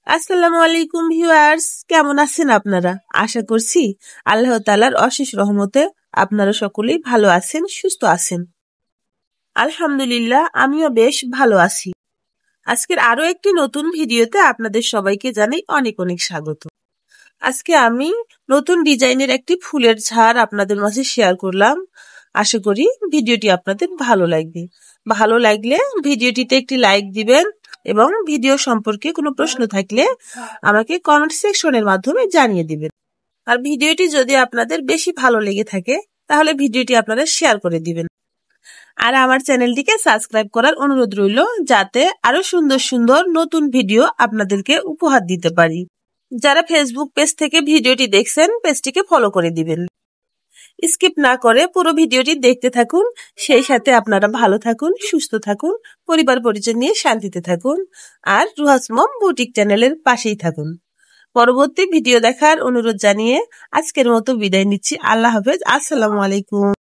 আসসালামু আলাইকুম ভিউয়ার্স, কেমন আছেন আপনারা? আশা করছি আল্লাহ তাআলার অশেষ রহমতে আপনারা সকলেই ভালো আছেন, সুস্থ আছেন। আলহামদুলিল্লাহ, আমিও বেশ ভালো আছি। আজকের আরো একটি নতুন ভিডিওতে আপনাদের সবাইকে জানাই অনেক অনেক স্বাগত। আজকে আমি নতুন ডিজাইনের একটি ফুলের ঝাড় আপনাদের মাঝে শেয়ার করলাম। আশা করি ভিডিওটি আপনাদের ভালো লাগবে। ভালো লাগলে ভিডিওটিতে একটি লাইক দিবেন এবং ভিডিও সম্পর্কে কোনো প্রশ্ন থাকলে আমাকে কমেন্ট সেকশনের মাধ্যমে জানিয়ে দিবেন। আর ভিডিওটি যদি আপনাদের বেশি ভালো লেগে থাকে তাহলে ভিডিওটি আপনারা শেয়ার করে দিবেন। আর আমার চ্যানেলটিকে সাবস্ক্রাইব করার অনুরোধ রইল, যাতে আরো সুন্দর সুন্দর নতুন ভিডিও আপনাদেরকে উপহার দিতে পারি। যারা ফেসবুক পেজ থেকে ভিডিওটি দেখছেন, পেজটিকে ফলো করে দিবেন। স্কিপ না করে পুরো ভিডিওটি দেখতে থাকুন। সেই সাথে আপনারা ভালো থাকুন, সুস্থ থাকুন, পরিবার পরিজন নিয়ে শান্তিতে থাকুন। আর রুহাস মম বুটিক চ্যানেলের পাশেই থাকুন। পরবর্তী ভিডিও দেখার অনুরোধ জানিয়ে আজকের মতো বিদায় নিচ্ছি। আল্লাহ হাফেজ। আসসালামু আলাইকুম।